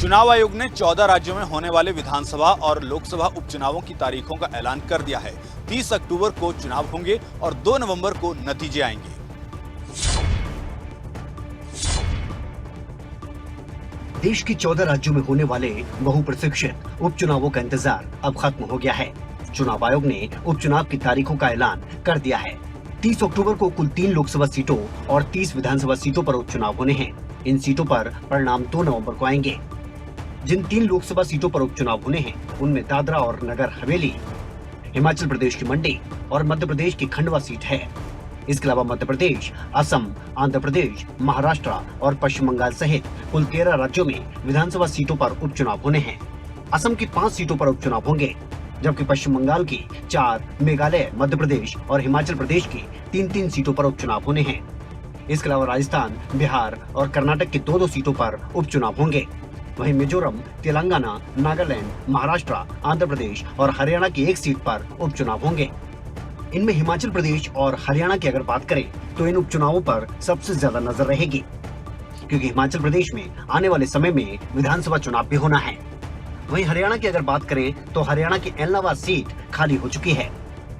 चुनाव आयोग ने 14 राज्यों में होने वाले विधानसभा और लोकसभा उपचुनावों की तारीखों का ऐलान कर दिया है। 30 अक्टूबर को चुनाव होंगे और 2 नवंबर को नतीजे आएंगे। देश की 14 राज्यों में होने वाले बहुप्रतीक्षित उपचुनावों का इंतजार अब खत्म हो गया है। चुनाव आयोग ने उपचुनाव की तारीखों का ऐलान कर दिया है। 30 अक्टूबर को कुल 3 लोकसभा सीटों और 30 विधानसभा सीटों पर उपचुनाव होने हैं। इन सीटों पर परिणाम 2 नवंबर को आएंगे। जिन 3 लोकसभा सीटों पर उपचुनाव होने हैं उनमें दादरा और नगर हवेली, हिमाचल प्रदेश की मंडी और मध्य प्रदेश की खंडवा सीट है। इसके अलावा मध्य प्रदेश, असम, आंध्र प्रदेश, महाराष्ट्र और पश्चिम बंगाल सहित कुल 13 राज्यों में विधानसभा सीटों पर उपचुनाव होने हैं। असम की 5 सीटों पर उपचुनाव होंगे, जबकि पश्चिम बंगाल की 4, मेघालय, मध्य प्रदेश और हिमाचल प्रदेश की 3-3 सीटों पर उपचुनाव होने हैं। इसके अलावा राजस्थान, बिहार और कर्नाटक की 2-2 सीटों पर उपचुनाव होंगे। वहीं मिजोरम, तेलंगाना, नागालैंड, महाराष्ट्र, आंध्र प्रदेश और हरियाणा की 1 सीट पर उपचुनाव होंगे। इनमें हिमाचल प्रदेश और हरियाणा की अगर बात करें तो इन उपचुनावों पर सबसे ज्यादा नजर रहेगी, क्योंकि हिमाचल प्रदेश में आने वाले समय में विधानसभा चुनाव भी होना है। वहीं हरियाणा की अगर बात करें तो हरियाणा की एलनाबाद सीट खाली हो चुकी है।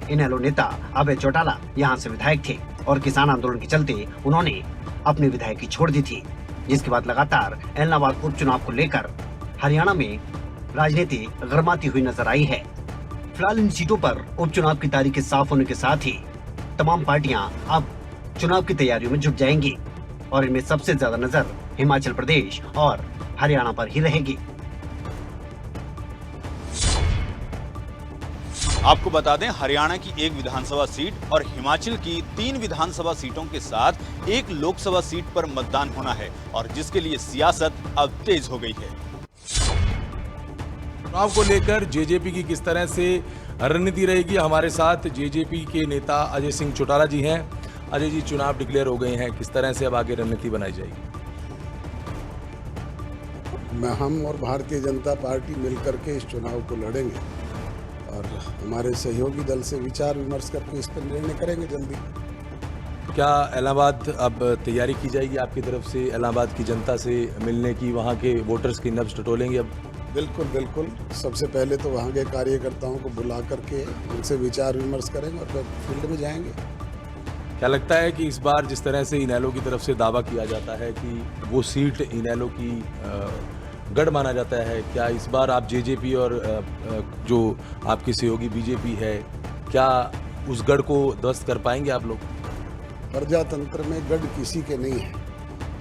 इनेलो नेता अभय चौटाला यहाँ से विधायक थे और किसान आंदोलन के चलते उन्होंने अपनी विधायकी छोड़ दी थी, जिसके बाद लगातार एलनाबाद उपचुनाव को लेकर हरियाणा में राजनीति गरमाती हुई नजर आई है। फिलहाल इन सीटों पर उपचुनाव की तारीखें साफ होने के साथ ही तमाम पार्टियां अब चुनाव की तैयारियों में जुट जाएंगी और इनमें सबसे ज्यादा नजर हिमाचल प्रदेश और हरियाणा पर ही रहेगी। आपको बता दें, हरियाणा की 1 विधानसभा सीट और हिमाचल की 3 विधानसभा सीटों के साथ 1 लोकसभा सीट पर मतदान होना है और जिसके लिए सियासत अब तेज हो गई है। चुनाव को लेकर जेजेपी की किस तरह से रणनीति रहेगी, हमारे साथ जेजेपी के नेता अजय सिंह चौटाला जी हैं। अजय जी, चुनाव डिक्लेयर हो गए हैं, किस तरह से अब आगे रणनीति बनाई जाएगी? हम और भारतीय जनता पार्टी मिलकर के इस चुनाव को लड़ेंगे और हमारे सहयोगी दल से विचार विमर्श करके इस पर निर्णय करेंगे जल्दी। क्या इलाहाबाद अब तैयारी की जाएगी आपकी तरफ से इलाहाबाद की जनता से मिलने की, वहाँ के वोटर्स की नब्ज टटोलेंगे अब? बिल्कुल बिल्कुल, सबसे पहले तो वहाँ के कार्यकर्ताओं को बुला करके उनसे विचार विमर्श करेंगे और फिर फील्ड में जाएंगे। क्या लगता है कि इस बार जिस तरह से इनेलो की तरफ से दावा किया जाता है कि वो सीट इनेलो की गढ़ माना जाता है, क्या इस बार आप जेजेपी और जो आपकी सहयोगी बीजेपी है, क्या उस गढ़ को ध्वस्त कर पाएंगे आप लोग? प्रजातंत्र में गढ़ किसी के नहीं है,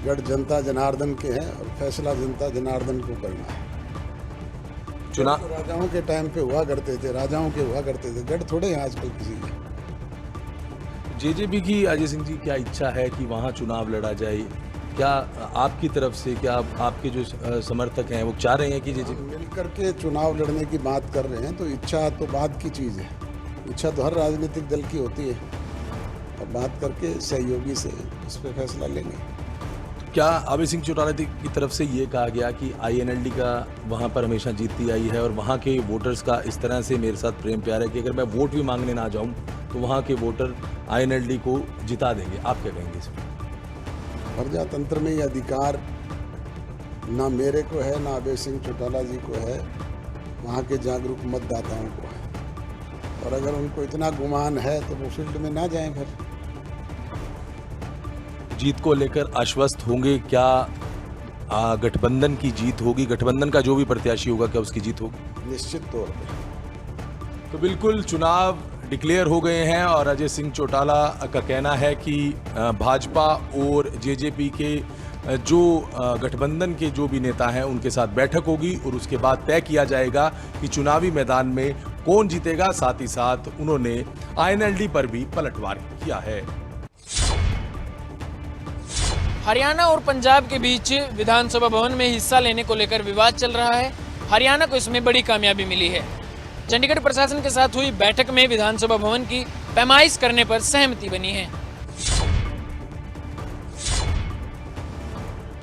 गढ़ जनता जनार्दन के हैं और फैसला जनता जनार्दन को करना है। चुनाव तो राजाओं के टाइम पे हुआ करते थे, राजाओं के हुआ करते थे, गढ़ थोड़े हैं आजकल किसी के। जेजेपी की अजय सिंह जी क्या इच्छा है कि वहाँ चुनाव लड़ा जाए? क्या आपकी तरफ से, क्या आपके जो समर्थक हैं वो चाह रहे हैं कि जेजेपी मिलकर के चुनाव लड़ने की बात कर रहे हैं? तो इच्छा तो बाद की चीज़ है, इच्छा तो हर राजनीतिक दल की होती है और बात करके सहयोगी से इस पर फैसला लेंगे। क्या अभय सिंह चौटाला की तरफ से ये कहा गया कि आईएनएलडी का वहाँ पर हमेशा जीतती आई है और वहाँ के वोटर्स का इस तरह से मेरे साथ प्रेम प्यार है कि अगर मैं वोट भी मांगने ना जाऊँ तो वहाँ के वोटर आईएनएलडी को जिता देंगे? आप क्या कहेंगे इस पर? प्रजातंत्र में ये अधिकार ना मेरे को है, ना अभय सिंह चौटाला जी को है, वहाँ के जागरूक मतदाताओं को है। और अगर उनको इतना गुमान है तो वो फील्ड में ना जाएं। फिर जीत को लेकर आश्वस्त होंगे? क्या गठबंधन की जीत होगी? गठबंधन का जो भी प्रत्याशी होगा, क्या उसकी जीत होगी? निश्चित तौर पर। तो बिल्कुल चुनाव डिक्लेयर हो गए हैं और अजय सिंह चौटाला का कहना है कि भाजपा और जेजेपी के जो गठबंधन के जो भी नेता हैं उनके साथ बैठक होगी और उसके बाद तय किया जाएगा कि चुनावी मैदान में कौन जीतेगा। साथ ही साथ उन्होंने आईएनएलडी पर भी पलटवार किया है। हरियाणा और पंजाब के बीच विधानसभा भवन में हिस्सा लेने को लेकर विवाद चल रहा है। हरियाणा को इसमें बड़ी कामयाबी मिली है। चंडीगढ़ प्रशासन के साथ हुई बैठक में विधानसभा भवन की पैमाइश करने पर सहमति बनी है।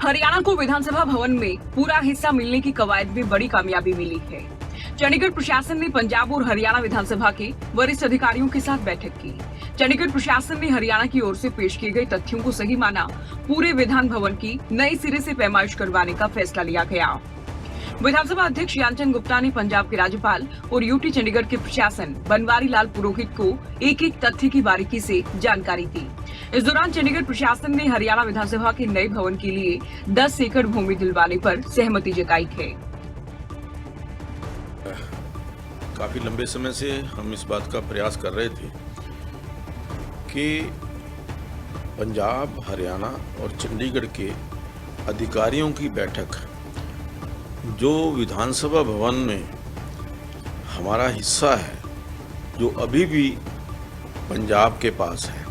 हरियाणा को विधानसभा भवन में पूरा हिस्सा मिलने की कवायद में बड़ी कामयाबी मिली है। चंडीगढ़ प्रशासन ने पंजाब और हरियाणा विधानसभा के वरिष्ठ अधिकारियों के साथ बैठक की। चंडीगढ़ प्रशासन ने हरियाणा की ओर से पेश किए गए तथ्यों को सही माना। पूरे विधान भवन की नए सिरे से पैमाइश करवाने का फैसला लिया गया। विधानसभा अध्यक्ष ज्ञानचंद गुप्ता ने पंजाब के राज्यपाल और यूटी चंडीगढ़ के प्रशासन बनवारी लाल पुरोहित को एक एक तथ्य की बारीकी से जानकारी दी। इस दौरान चंडीगढ़ प्रशासन ने हरियाणा विधानसभा के नए भवन के लिए 10 एकड़ भूमि दिलवाने पर सहमति जताई है। काफ़ी लंबे समय से हम इस बात का प्रयास कर रहे थे कि पंजाब, हरियाणा और चंडीगढ़ के अधिकारियों की बैठक जो विधानसभा भवन में हमारा हिस्सा है, जो अभी भी पंजाब के पास है,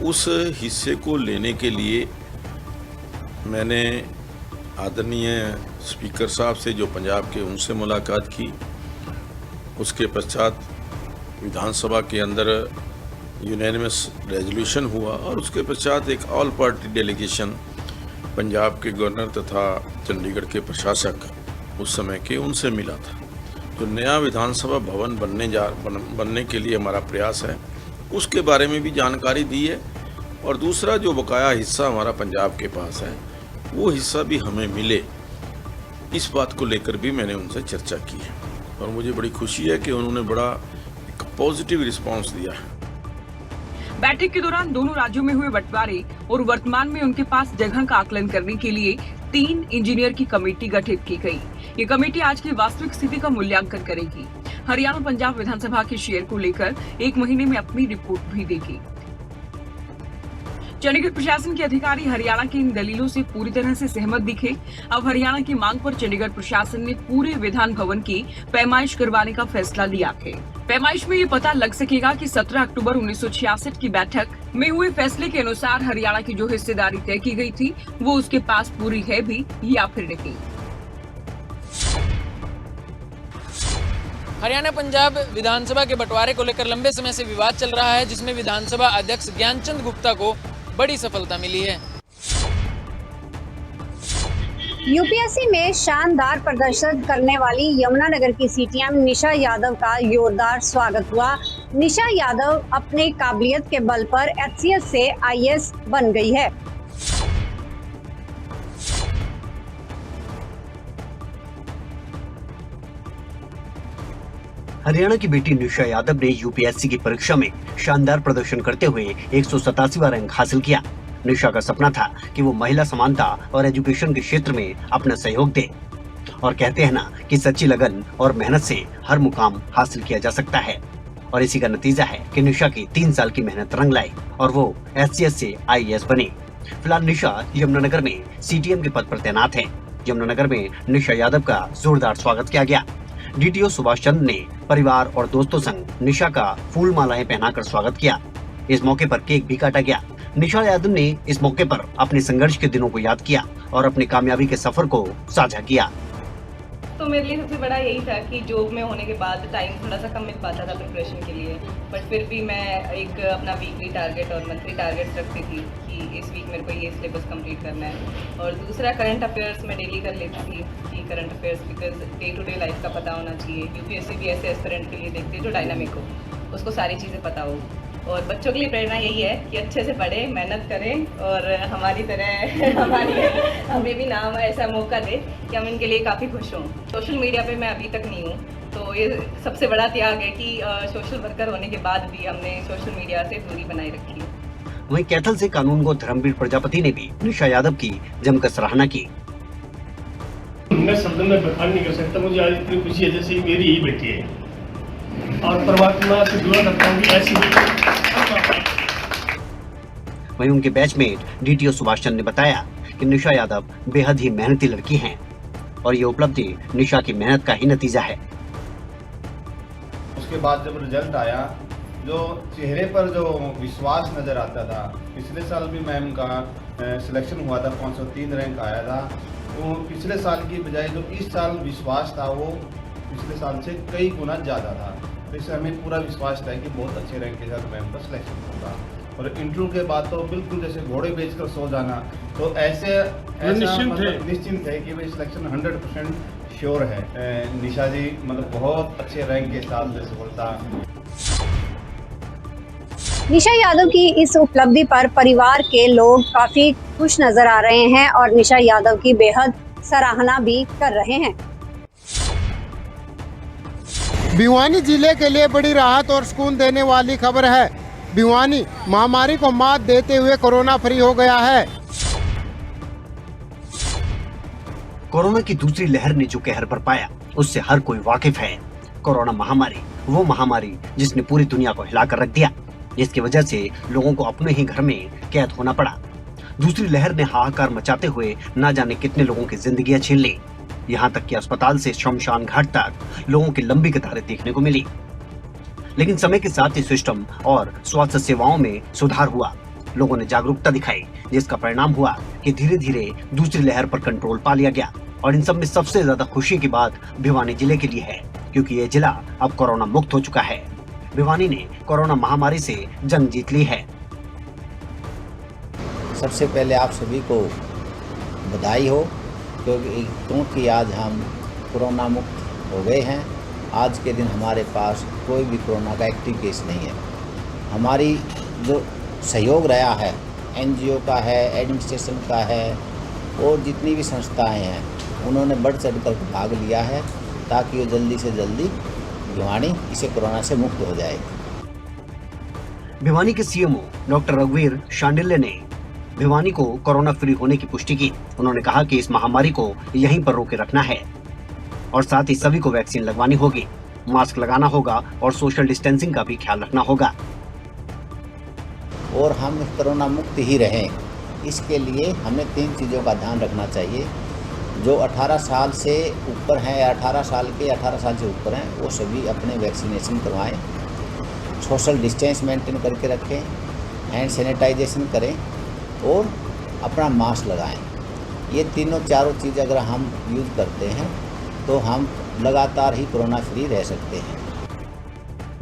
उस हिस्से को लेने के लिए मैंने आदरणीय स्पीकर साहब से जो पंजाब के, उनसे मुलाकात की। उसके पश्चात विधानसभा के अंदर यूनानिमस रेजोल्यूशन हुआ और उसके पश्चात एक ऑल पार्टी डेलीगेशन पंजाब के गवर्नर तथा चंडीगढ़ के प्रशासक उस समय के, उनसे मिला था। जो नया विधानसभा भवन बनने के लिए हमारा प्रयास है, उसके बारे में भी जानकारी दी है। और दूसरा जो बकाया हिस्सा हमारा पंजाब के पास है, वो हिस्सा भी हमें मिले, इस बात को लेकर भी मैंने उनसे चर्चा की है। और मुझे बड़ी खुशी है कि उन्होंने बड़ा एक पॉजिटिव रिस्पांस दिया है। बैठक के दौरान दोनों राज्यों में हुए बंटवारे और वर्तमान में उनके पास जगह का आकलन करने के लिए 3 इंजीनियर की कमेटी गठित की गई। ये कमेटी आज की वास्तविक स्थिति का मूल्यांकन करेगी। हरियाणा पंजाब विधानसभा के शेयर को लेकर 1 महीने में अपनी रिपोर्ट भी देगी। चंडीगढ़ प्रशासन के अधिकारी हरियाणा की इन दलीलों से पूरी तरह से सहमत दिखे। अब हरियाणा की मांग पर चंडीगढ़ प्रशासन ने पूरे विधान भवन की पैमाइश करवाने का फैसला लिया है। पैमाइश में ये पता लग सकेगा कि 17 अक्टूबर 1966 की बैठक में हुए फैसले के अनुसार हरियाणा की जो हिस्सेदारी तय की गई थी, वो उसके पास पूरी है भी या फिर नहीं। हरियाणा पंजाब विधानसभा के बंटवारे को लेकर लंबे समय से विवाद चल रहा है, जिसमें विधानसभा अध्यक्ष ज्ञानचंद गुप्ता को बड़ी सफलता मिली है। यूपीएससी में शानदार प्रदर्शन करने वाली यमुनानगर की सीटीएम निशा यादव का जोरदार स्वागत हुआ। निशा यादव अपने काबिलियत के बल पर एचसीएस से आईएएस बन गई है। हरियाणा की बेटी निशा यादव ने यूपीएससी की परीक्षा में शानदार प्रदर्शन करते हुए 187वां रैंक हासिल किया। निशा का सपना था कि वो महिला समानता और एजुकेशन के क्षेत्र में अपना सहयोग दे। और कहते हैं ना कि सच्ची लगन और मेहनत से हर मुकाम हासिल किया जा सकता है। और इसी का नतीजा है कि निशा की 3 साल की मेहनत रंग लाई और वो एचसीएस से आईएएस बनी। फिलहाल निशा यमुनानगर में सीटीएम के पद पर तैनात है। यमुनानगर में निशा यादव का जोरदार स्वागत किया गया। डीटीओ सुभाष चंद्र ने परिवार और दोस्तों संग निशा का फूल मालाएं पहनाकर स्वागत किया। इस मौके पर केक भी काटा गया। निशा यादव ने इस मौके पर अपने संघर्ष के दिनों को याद किया और अपनी कामयाबी के सफर को साझा किया। तो मेरे लिए सबसे बड़ा यही था कि जॉब में होने के बाद टाइम थोड़ा सा कम मिल पाता था प्रिपरेशन के लिए, बट फिर भी मैं एक अपना वीकली टारगेट और मंथली टारगेट रखती थी कि इस वीक मेरे को ये सिलेबस कंप्लीट करना है। और दूसरा करंट अफेयर्स मैं डेली कर लेती थी कि current affairs because day to day life का पता होना चाहिए। यूपीएससी भी ऐसे एस्पिरेंट के लिए देखते हैं जो डायनामिक हो, उसको सारी चीज़ें पता हो। और बच्चों के लिए प्रेरणा यही है कि अच्छे से पढ़ें, मेहनत करें और हमारी तरह हमें भी नाम ऐसा मौका दे कि हम इनके लिए काफ़ी खुश हों। सोशल मीडिया पे मैं अभी तक नहीं हूँ, तो ये सबसे बड़ा त्याग है कि सोशल वर्कर होने के बाद भी हमने सोशल मीडिया से दूरी बनाए रखी है। वहीं कैथल से कानूनगो धर्मवीर प्रजापति ने भी निशा यादव की जमकर सराहना की। मैं शब्द में बयान नहीं कर सकता, मुझे आज इतनी खुशी है जैसे मेरी ही बेटी है और परमात्मा से दुआ करता हूँ कि ऐसी। वहीं उनके बैचमेट डीटीओ सुभाष चंद्र ने बताया कि निशा यादव बेहद ही मेहनती लड़की हैं और ये उपलब्धि निशा की मेहनत का ही नतीजा है। उसके बाद जब रिजल्ट आया, जो चेहरे पर जो विश्वास नजर आता था, पिछले साल भी मैम का सिलेक्शन हुआ था, 503 रैंक आया था, तो पिछले साल की बजाय जो इस साल विश्वास था वो पिछले साल से कई गुना ज़्यादा था। तो इससे हमें पूरा विश्वास था कि बहुत अच्छे रैंक के साथ मैम का सिलेक्शन होगा। और इंटरव्यू के बाद तो बिल्कुल जैसे घोड़े बेचकर सो जाना, तो ऐसा निश्चिंत है कि भाई सिलेक्शन 100% श्योर है। निशा जी मतलब बहुत अच्छे रैंक के साथ में सफलता। निशा यादव की इस उपलब्धि पर परिवार के लोग काफी खुश नजर आ रहे हैं और निशा यादव की बेहद सराहना भी कर रहे हैं। भिवानी जिले के लिए बड़ी राहत और सुकून देने वाली खबर है। भिवानी महामारी को मात देते हुए कोरोना फ्री हो गया है। कोरोना की दूसरी लहर ने जो कहर बरपाया उससे हर कोई वाकिफ है। कोरोना महामारी वो महामारी जिसने पूरी दुनिया को हिलाकर रख दिया, जिसकी वजह से लोगों को अपने ही घर में कैद होना पड़ा। दूसरी लहर ने हाहाकार मचाते हुए ना जाने कितने लोगों की जिंदगियां छीन ली। यहाँ तक कि अस्पताल से शमशान घाट तक लोगों की लंबी कतारें देखने को मिली। लेकिन समय के साथ ही सिस्टम और स्वास्थ्य सेवाओं में सुधार हुआ। लोगों ने जागरूकता दिखाई, जिसका परिणाम हुआ कि धीरे धीरे दूसरी लहर पर कंट्रोल पा लिया गया। और इन सब में सबसे ज्यादा खुशी की बात भिवानी जिले के लिए है, क्योंकि ये जिला अब कोरोना मुक्त हो चुका है। भिवानी ने कोरोना महामारी से जंग जीत ली है। सबसे पहले आप सभी को बधाई हो, क्योंकि आज हम कोरोना मुक्त हो गए हैं। आज के दिन हमारे पास कोई भी कोरोना का एक्टिव केस नहीं है। हमारी जो सहयोग रहा है एनजीओ का है, एडमिनिस्ट्रेशन का है और जितनी भी संस्थाएं हैं उन्होंने बढ़ चढ़कर भाग लिया है ताकि वो जल्दी से जल्दी भिवानी इसे कोरोना से मुक्त हो जाए। भिवानी के सीएमओ डॉक्टर रघुवीर शांडिल्य ने भिवानी को कोरोना फ्री होने की पुष्टि की। उन्होंने कहा कि इस महामारी को यहीं पर रोके रखना है और साथ ही सभी को वैक्सीन लगवानी होगी, मास्क लगाना होगा और सोशल डिस्टेंसिंग का भी ख्याल रखना होगा। और हम कोरोना मुक्त ही रहें, इसके लिए हमें 3 चीज़ों का ध्यान रखना चाहिए। जो 18 साल से ऊपर हैं या 18 साल से ऊपर हैं वो सभी अपने वैक्सीनेशन करवाएं, सोशल डिस्टेंस मेंटेन करके रखें, हैंड सैनिटाइजेशन करें और अपना मास्क लगाएं। ये चारों चीज़ अगर हम यूज़ करते हैं तो हम लगातार ही कोरोना फ्री रह सकते हैं।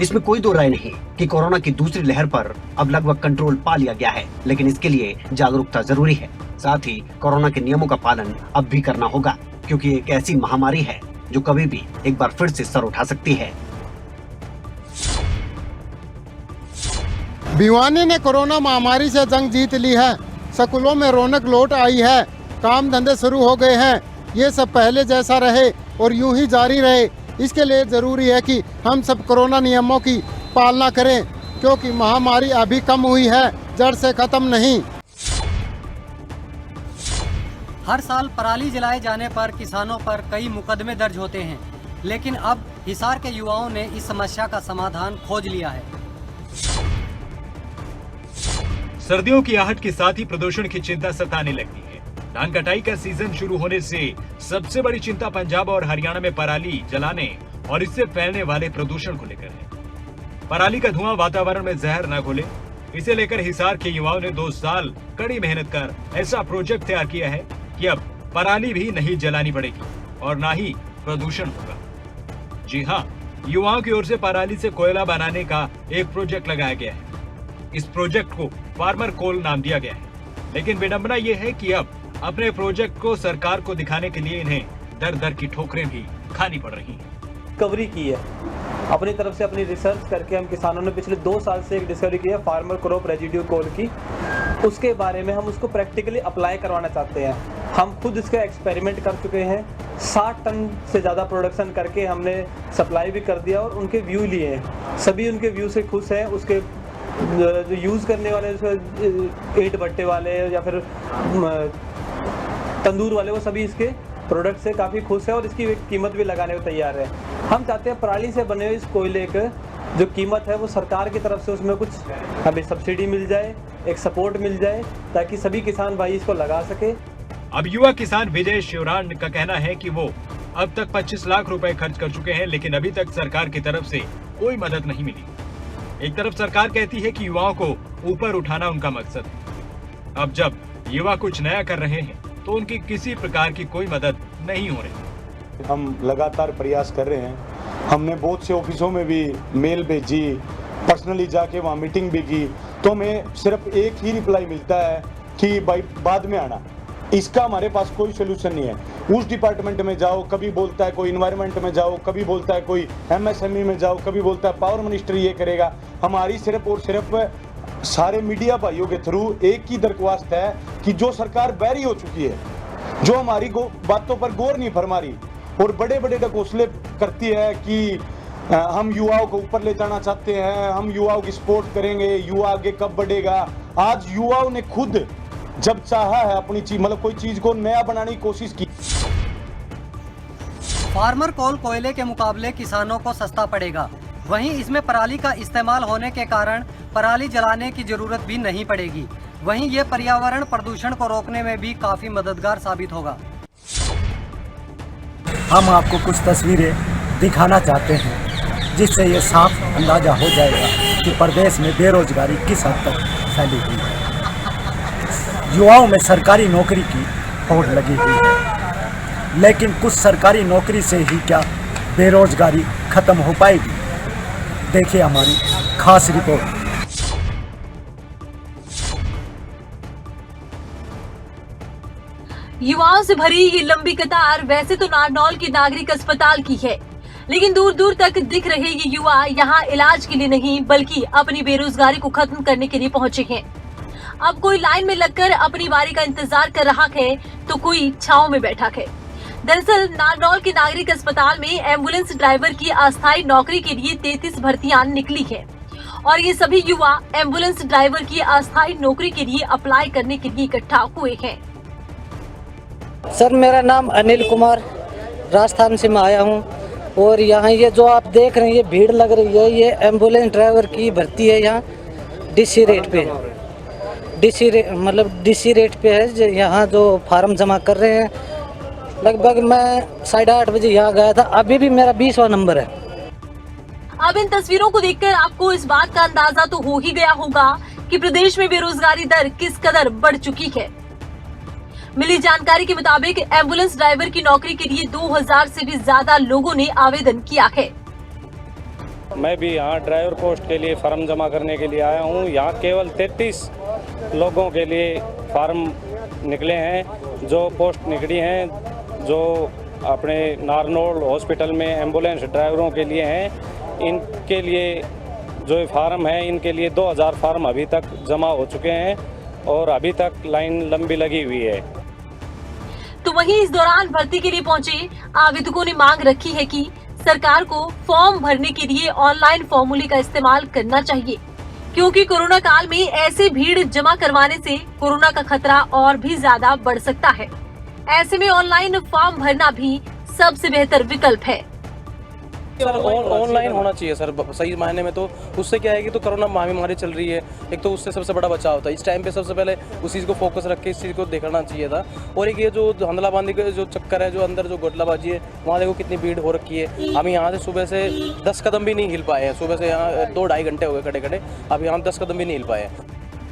इसमें कोई दो राय नहीं कि कोरोना की दूसरी लहर पर अब लगभग कंट्रोल पा लिया गया है, लेकिन इसके लिए जागरूकता जरूरी है। साथ ही कोरोना के नियमों का पालन अब भी करना होगा, क्योंकि एक ऐसी महामारी है जो कभी भी एक बार फिर से सर उठा सकती है। भिवानी ने कोरोना महामारी से जंग जीत ली है। स्कूलों में रौनक लौट आई है, काम धंधे शुरू हो गए हैं। ये सब पहले जैसा रहे और यूं ही जारी रहे, इसके लिए जरूरी है कि हम सब कोरोना नियमों की पालना करें, क्योंकि महामारी अभी कम हुई है, जड़ से खत्म नहीं। हर साल पराली जलाए जाने पर किसानों पर कई मुकदमे दर्ज होते हैं, लेकिन अब हिसार के युवाओं ने इस समस्या का समाधान खोज लिया है। सर्दियों की आहट के साथ ही प्रदूषण की चिंता सताने लगती है। धान कटाई का सीजन शुरू होने से सबसे बड़ी चिंता पंजाब और हरियाणा में पराली जलाने और इससे फैलने वाले प्रदूषण को लेकर है। पराली का धुआं वातावरण में जहर न घोले, इसे लेकर हिसार के युवाओं ने 2 साल कड़ी मेहनत कर ऐसा प्रोजेक्ट तैयार किया है कि अब पराली भी नहीं जलानी पड़ेगी और ना ही प्रदूषण होगा। जी हाँ, युवाओं की ओर से पराली से कोयला बनाने का एक प्रोजेक्ट लगाया गया है। इस प्रोजेक्ट को फार्मर कोल नाम दिया गया है, लेकिन विडंबना ये है कि अब अपने प्रोजेक्ट को सरकार को दिखाने के लिए इन्हें दर दर की ठोकरें भी खानी पड़ रही हैं। डिस्कवरी की है अपनी तरफ से, अपनी रिसर्च करके हम किसानों ने पिछले 2 साल से एक डिस्कवरी की है फार्मर क्रॉप रेजिड्यू कोल की। उसके बारे में हम उसको प्रैक्टिकली अप्लाई करवाना चाहते हैं। हम खुद इसका एक्सपेरिमेंट कर चुके हैं, 60 टन से ज़्यादा प्रोडक्शन करके हमने सप्लाई भी कर दिया और उनके व्यू लिए हैं। सभी उनके व्यू से खुश हैं। उसके जो यूज़ करने वाले ईंट भट्टे वाले या फिर तंदूर वाले, वो सभी इसके प्रोडक्ट से काफ़ी खुश है और इसकी कीमत भी लगाने को तैयार है। हम चाहते हैं पराली से बने हुए इस कोयले का जो कीमत है वो सरकार की तरफ से उसमें कुछ हमें सब्सिडी मिल जाए, एक सपोर्ट मिल जाए, ताकि सभी किसान भाई इसको लगा सके। अब युवा किसान विजय शिवरान का कहना है कि वो अब तक 25 लाख रुपए खर्च कर चुके हैं, लेकिन अभी तक सरकार की तरफ से कोई मदद नहीं मिली। एक तरफ सरकार कहती है कि युवाओं को ऊपर उठाना उनका मकसद है। अब जब युवा कुछ नया कर रहे हैं तो उनकी किसी प्रकार की कोई मदद नहीं हो रही। हम लगातार प्रयास कर रहे हैं। हमने बहुत से ऑफिसों में भी मेल भेजी, पर्सनली जाके वहाँ मीटिंग भी की, तो हमें सिर्फ एक ही रिप्लाई मिलता है कि भाई बाद में आना। इसका हमारे पास कोई सोल्यूशन नहीं है। उस डिपार्टमेंट में जाओ, कभी बोलता है कोई इन्वायरमेंट में जाओ, कभी बोलता है कोई एमएसएमई में जाओ, कभी बोलता है पावर मिनिस्टर ये करेगा। हमारी सिर्फ और सिर्फ सारे मीडिया भाइयों के थ्रू एक ही दरख्वास्त है कि जो सरकार बहरी हो चुकी है, जो हमारी बातों पर गौर नहीं फरमा रही और बड़े बड़े ढकोसले करती है कि हम युवाओं को ऊपर ले जाना चाहते हैं, हम युवाओं की सपोर्ट करेंगे, युवा आगे कब बढ़ेगा। आज युवाओं ने खुद जब चाहा है अपनी चीज, मतलब कोई चीज को नया बनाने की कोशिश की। फार्मर कोल कोयले के मुकाबले किसानों को सस्ता पड़ेगा। वहीं इसमें पराली का इस्तेमाल होने के कारण पराली जलाने की जरूरत भी नहीं पड़ेगी। वहीं ये पर्यावरण प्रदूषण को रोकने में भी काफी मददगार साबित होगा। हम आपको कुछ तस्वीरें दिखाना चाहते हैं जिससे ये साफ अंदाजा हो जाएगा कि प्रदेश में बेरोजगारी किस हद तक फैली हुई है। युवाओं में सरकारी नौकरी की होड़ लगी हुई है, लेकिन कुछ सरकारी नौकरी से ही क्या बेरोजगारी खत्म हो पाएगी? देखिए हमारी खास रिपोर्ट। युवाओं से भरी ये लंबी कतार वैसे तो नारनौल के नागरिक अस्पताल की है, लेकिन दूर दूर तक दिख रहे ये युवा यहाँ इलाज के लिए नहीं बल्कि अपनी बेरोजगारी को खत्म करने के लिए पहुँचे हैं। अब कोई लाइन में लगकर अपनी बारी का इंतजार कर रहा है तो कोई छांव में बैठा है। दरअसल नारनौल के नागरिक अस्पताल में एम्बुलेंस ड्राइवर की अस्थायी नौकरी के लिए 33 भर्तियां निकली है और ये सभी युवा एम्बुलेंस ड्राइवर की अस्थायी नौकरी के लिए अप्लाई करने के लिए इकट्ठा हुए हैं। सर, मेरा नाम अनिल कुमार, राजस्थान से मैं आया हूँ और यहाँ ये जो आप देख रहे हैं ये भीड़ लग रही है, ये एम्बुलेंस ड्राइवर की भर्ती है। यहाँ डीसी रेट पे, डीसी रेट पे है। यहाँ जो फार्म जमा कर रहे हैं, लगभग मैं 8:30 बजे यहाँ गया था, अभी भी मेरा 20वां नंबर है। अब इन तस्वीरों को देखकर आपको इस बात का अंदाजा तो हो ही गया होगा कि प्रदेश में बेरोजगारी दर किस कदर बढ़ चुकी है। मिली जानकारी के मुताबिक एम्बुलेंस ड्राइवर की नौकरी के लिए 2000 से भी ज्यादा लोगों ने आवेदन किया है। मैं भी यहाँ ड्राइवर पोस्ट के लिए फार्म जमा करने के लिए आया हूँ। यहाँ केवल 33 लोगों के लिए फार्म निकले हैं। जो पोस्ट निकली हैं जो अपने नारनौल हॉस्पिटल में एम्बुलेंस ड्राइवरों के लिए हैं, इनके लिए जो फार्म है इनके लिए 2000 फार्म अभी तक जमा हो चुके हैं और अभी तक लाइन लंबी लगी हुई है। तो वहीं इस दौरान भर्ती के लिए पहुंचे आवेदकों ने मांग रखी है कि सरकार को फॉर्म भरने के लिए ऑनलाइन फॉर्मूले का इस्तेमाल करना चाहिए, क्योंकि कोरोना काल में ऐसे भीड़ जमा करवाने से कोरोना का खतरा और भी ज्यादा बढ़ सकता है। ऐसे में ऑनलाइन फॉर्म भरना भी सबसे बेहतर विकल्प है। सर ऑनलाइन होना चाहिए सर, सही मायने में। तो उससे क्या है कि तो कोरोना महामारी चल रही है, एक तो उससे सबसे बड़ा बचाव होता है। इस टाइम पे सबसे पहले उस चीज़ को फोकस रख के इस चीज़ को देखना चाहिए था। और एक ये जो हंदलाबाजी का जो चक्कर है, जो अंदर जो गोटलाबाजी है, वहाँ देखो कितनी भीड़ हो रखी है। हम यहाँ से सुबह से 10 कदम भी नहीं हिल पाए हैं। सुबह से यहाँ 2-2.5 घंटे हो गए खड़े खड़े, अब यहाँ 10 कदम भी नहीं हिल पाए हैं।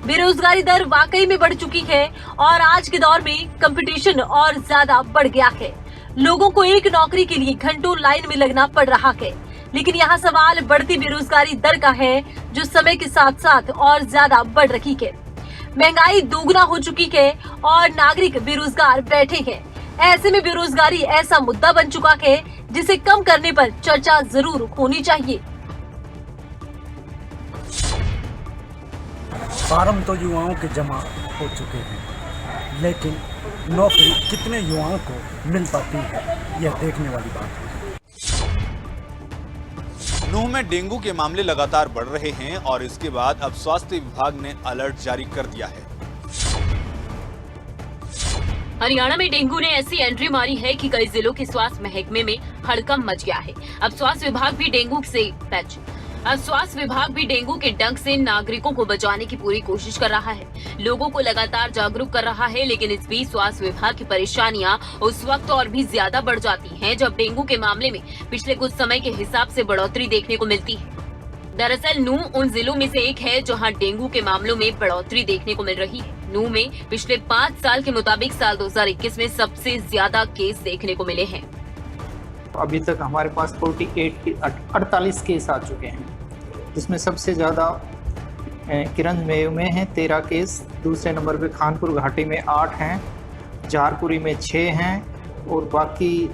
बेरोजगारी दर वाकई में बढ़ चुकी है और आज के दौर में कंपटीशन और ज्यादा बढ़ गया है। लोगों को एक नौकरी के लिए घंटों लाइन में लगना पड़ रहा है। लेकिन यहाँ सवाल बढ़ती बेरोजगारी दर का है, जो समय के साथ साथ और ज्यादा बढ़ रही है। महंगाई दोगुना हो चुकी है और नागरिक बेरोजगार बैठे हैं। ऐसे में बेरोजगारी ऐसा मुद्दा बन चुका है जिसे कम करने पर चर्चा जरूर होनी चाहिए। फार्म तो युवाओं के जमा हो चुके हैं, लेकिन नौकरी कितने युवाओं को मिल पाती है, यह देखने वाली बात है। नूह में डेंगू के मामले लगातार बढ़ रहे हैं और इसके बाद अब स्वास्थ्य विभाग ने अलर्ट जारी कर दिया है। हरियाणा में डेंगू ने ऐसी एंट्री मारी है कि कई जिलों के स्वास्थ्य महकमे में हड़कंप मच गया है। अब स्वास्थ्य विभाग भी डेंगू के डंक से नागरिकों को बचाने की पूरी कोशिश कर रहा है, लोगों को लगातार जागरूक कर रहा है। लेकिन इस बीच स्वास्थ्य विभाग की परेशानियां उस वक्त और भी ज्यादा बढ़ जाती हैं जब डेंगू के मामले में पिछले कुछ समय के हिसाब से बढ़ोतरी देखने को मिलती है। दरअसल नूह उन जिलों में से एक है जहां डेंगू के मामलों में बढ़ोतरी देखने को मिल रही है। नूह में पिछले 5 साल के मुताबिक साल 2021 में सबसे ज्यादा केस देखने को मिले हैं। अभी तक हमारे पास 48 केस आ चुके हैं, जिसमें सबसे ज़्यादा किरंजमेव में हैं 13 केस, दूसरे नंबर पे खानपुर घाटी में 8 हैं, जारपुरी में 6 हैं और बाकी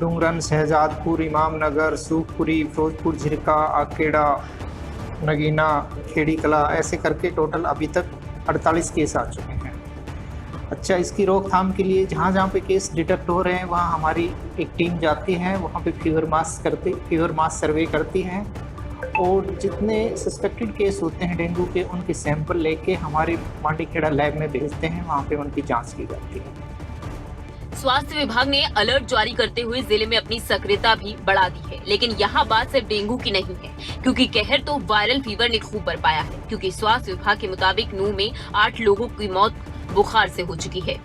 डुंगरन, शहजादपुर, इमामनगर, सूखपुरी, फिरोजपुर, झिरका, आकेड़ा, नगीना, खेड़ी कला, ऐसे करके टोटल अभी तक 48 केस आ चुके हैं। अच्छा, इसकी रोकथाम के लिए जहाँ जहाँ पे केस डिटेक्ट हो रहे हैं वहाँ हमारी एक टीम जाती है, वहाँ पे फीवर मास सर्वे करती है और जितने सस्पेक्टेड केस होते हैं डेंगू के उनके सैंपल लेके हमारे मांडीखेड़ा लैब में भेजते हैं, वहाँ पे उनकी जांच की जाती है। स्वास्थ्य विभाग ने अलर्ट जारी करते हुए जिले में अपनी सक्रियता भी बढ़ा दी है, लेकिन यहाँ बात सिर्फ डेंगू की नहीं है, क्योंकि कहर तो वायरल फीवर ने खूब बरपाया है। क्योंकि स्वास्थ्य विभाग के मुताबिक नूह में 8 लोगों की मौत बुखार से हो चुकी है।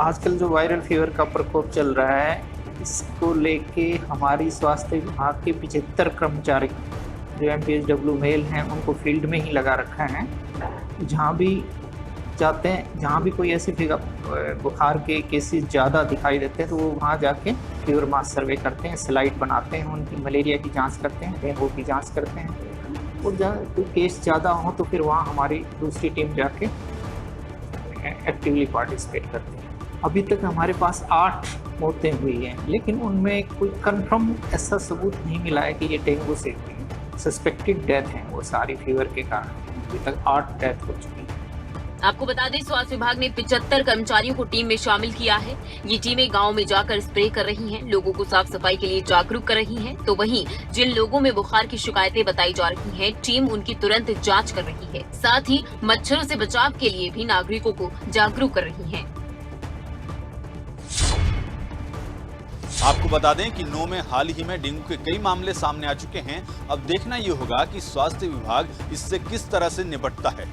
आजकल जो वायरल फीवर का प्रकोप चल रहा है, इसको लेके हमारी स्वास्थ्य विभाग के 75 कर्मचारी जो MPHW मेल हैं उनको फील्ड में ही लगा रखा है। जहाँ भी जाते हैं, जहाँ भी कोई ऐसे बुखार के केसेस ज़्यादा दिखाई देते हैं तो वो वहाँ जाके फीवर मास सर्वे करते हैं, स्लाइड बनाते हैं, उनकी मलेरिया की जांच करते हैं, डेंगू की जांच करते हैं। और जहाँ कोई केस ज़्यादा हो तो फिर वहाँ हमारी दूसरी टीम जाके एक्टिवली पार्टिसिपेट करती है। अभी तक हमारे पास 8 मौतें हुई हैं, लेकिन उनमें कोई कंफर्म ऐसा सबूत नहीं मिला है कि ये डेंगू से हुई। सस्पेक्टेड डेथ है वो सारी फीवर के कारण। अभी तक 8 डेथ हो चुकी है। आपको बता दें, स्वास्थ्य विभाग ने 75 कर्मचारियों को टीम में शामिल किया है। ये टीमें गांव में जाकर स्प्रे कर रही हैं, लोगों को साफ सफाई के लिए जागरूक कर रही हैं। तो वहीं जिन लोगों में बुखार की शिकायतें बताई जा रही हैं, टीम उनकी तुरंत जांच कर रही है। साथ ही मच्छरों से बचाव के लिए भी नागरिकों को जागरूक कर रही है। आपको बता दें कि नूह में हाल ही में डेंगू के कई मामले सामने आ चुके हैं। अब देखना ये होगा कि स्वास्थ्य विभाग इससे किस तरह से निपटता है।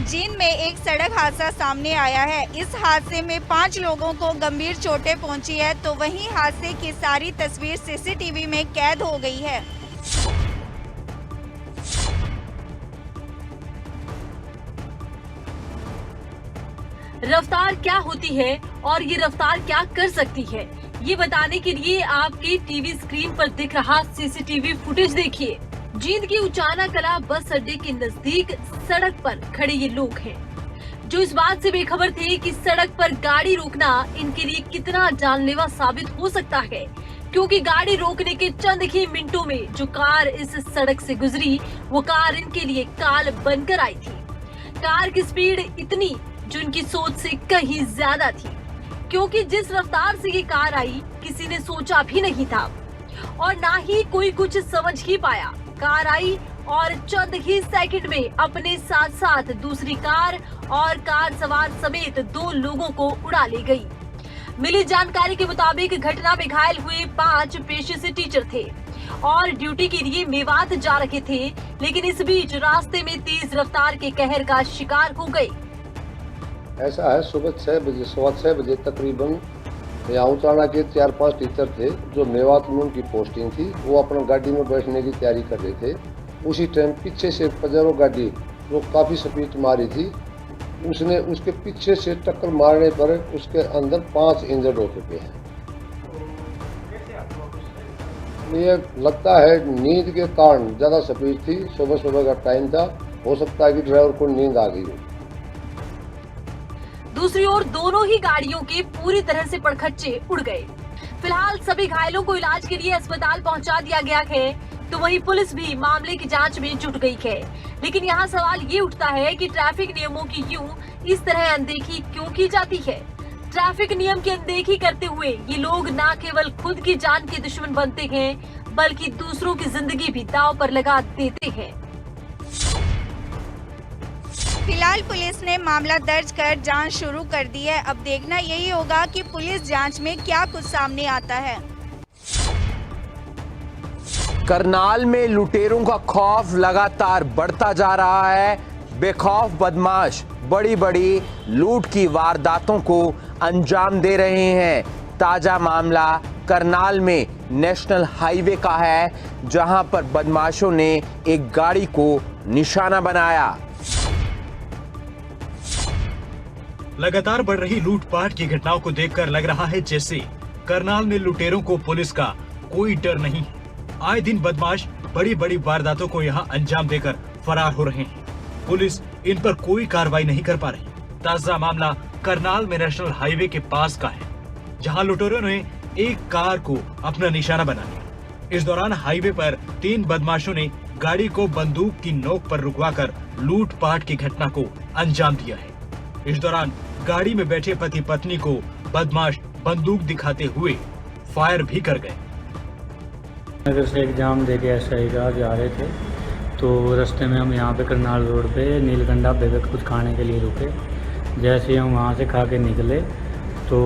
जींद में एक सड़क हादसा सामने आया है। इस हादसे में 5 लोगों को गंभीर चोटें पहुंची है, तो वहीं हादसे की सारी तस्वीर CCTV में कैद हो गई है। रफ्तार क्या होती है और ये रफ्तार क्या कर सकती है, ये बताने के लिए आपकी टीवी स्क्रीन पर दिख रहा CCTV फुटेज देखिए। जींद की उचाना कला बस अड्डे के नजदीक सड़क पर खड़े ये लोग हैं, जो इस बात से बेखबर थे कि सड़क पर गाड़ी रोकना इनके लिए कितना जानलेवा साबित हो सकता है। क्योंकि गाड़ी रोकने के चंद ही मिनटों में जो कार इस सड़क से गुजरी, वो कार इनके लिए काल बनकर आई थी। कार की स्पीड इतनी जो इनकी सोच से कहीं ज्यादा थी, क्योंकि जिस रफ्तार से ये कार आई किसी ने सोचा भी नहीं था और ना ही कोई कुछ समझ ही पाया। कार आई और चंद ही सेकंड में अपने साथ साथ दूसरी कार और कार सवार समेत 2 लोगों को उड़ा ले गई। मिली जानकारी के मुताबिक घटना में घायल हुए 5 पेशे से टीचर थे और ड्यूटी के लिए मेवात जा रहे थे, लेकिन इस बीच रास्ते में तेज रफ्तार के कहर का शिकार हो गए। ऐसा है, सुबह 6 बजे 6:15 बजे तकरीबन यहाँ उचाना के 4-5 टीचर थे जो मेवात में उनकी पोस्टिंग थी। वो अपना गाड़ी में बैठने की तैयारी कर रहे थे। उसी टाइम पीछे से पजेरो गाड़ी जो काफ़ी स्पीड मारी थी, उसने उसके पीछे से टक्कर मारने पर उसके अंदर 5 इंजर्ड हो चुके हैं। ये लगता है नींद के कारण ज़्यादा स्पीड थी, सुबह का टाइम था, हो सकता है कि ड्राइवर को नींद आ गई हो। दूसरी ओर दोनों ही गाड़ियों के पूरी तरह से पड़खच्चे उड़ गए। फिलहाल सभी घायलों को इलाज के लिए अस्पताल पहुंचा दिया गया है, तो वहीं पुलिस भी मामले की जांच में जुट गई है। लेकिन यहाँ सवाल ये उठता है कि ट्रैफिक नियमों की यूं इस तरह अनदेखी क्यों की जाती है। ट्रैफिक नियम की अनदेखी करते हुए ये लोग न केवल खुद की जान के दुश्मन बनते हैं, बल्कि दूसरों की जिंदगी भी दांव पर लगा देते हैं। फिलहाल पुलिस ने मामला दर्ज कर जांच शुरू कर दी है। अब देखना यही होगा कि पुलिस जांच में क्या कुछ सामने आता है। करनाल में लुटेरों का खौफ लगातार बढ़ता जा रहा है। बेखौफ बदमाश बड़ी बड़ी लूट की वारदातों को अंजाम दे रहे हैं। ताजा मामला करनाल में नेशनल हाईवे का है, जहां पर बदमाशों ने एक गाड़ी को निशाना बनाया। लगातार बढ़ रही लूटपाट की घटनाओं को देखकर लग रहा है जैसे करनाल में लुटेरों को पुलिस का कोई डर नहीं है। आए दिन बदमाश बड़ी बड़ी वारदातों को यहां अंजाम देकर फरार हो रहे हैं। पुलिस इन पर कोई कार्रवाई नहीं कर पा रही। ताजा मामला करनाल में नेशनल हाईवे के पास का है, जहां लुटेरों ने एक कार को अपना निशाना बना लिया। इस दौरान हाईवे पर 3 बदमाशों ने गाड़ी को बंदूक की नोक पर रुकवाकर लूटपाट की घटना को अंजाम दिया है। इस दौरान गाड़ी में बैठे पति पत्नी को बदमाश बंदूक दिखाते हुए फायर भी कर गए। नगर से एग्जाम देके SI का जा रहे थे, तो रास्ते में हम यहाँ पे करनाल रोड पे नीलकंठा पे कुछ खाने के लिए रुके। जैसे ही हम वहाँ से खा के निकले तो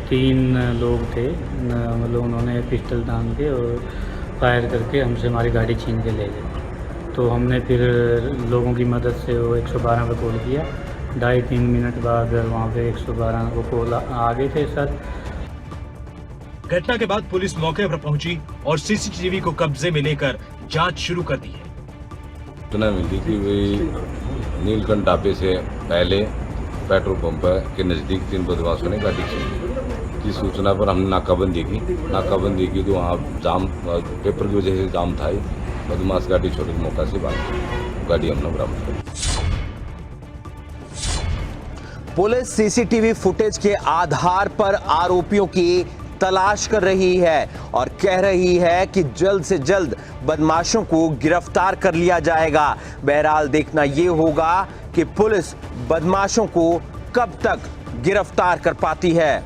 3 लोग थे, मतलब उन्होंने पिस्टल तान के और फायर करके हमसे हमारी गाड़ी छीन के ले गए। तो हमने फिर लोगों की मदद से वो 112 पे कॉल किया। 2.5-3 मिनट बाद वहाँ पे 112 को कॉल आ गए थे सर। घटना के बाद पुलिस मौके पर पहुंची और CCTV को कब्जे में लेकर जांच शुरू कर दी है। सूचना मिली कि वही नीलकंठ ढाबे से पहले पेट्रोल पंप के नज़दीक 3 बदमाशों ने गाड़ी छीनी की सूचना पर हमने नाकाबंदी की तो वहाँ जाम पेपर की वजह से जाम था। बदमाश गाड़ी छोड़ के मौका से भाग, गाड़ी हमने बरामद कर। पुलिस CCTV फुटेज के आधार पर आरोपियों की तलाश कर रही है और कह रही है कि जल्द से जल्द बदमाशों को गिरफ्तार कर लिया जाएगा। बहरहाल देखना ये होगा कि पुलिस बदमाशों को कब तक गिरफ्तार कर पाती है।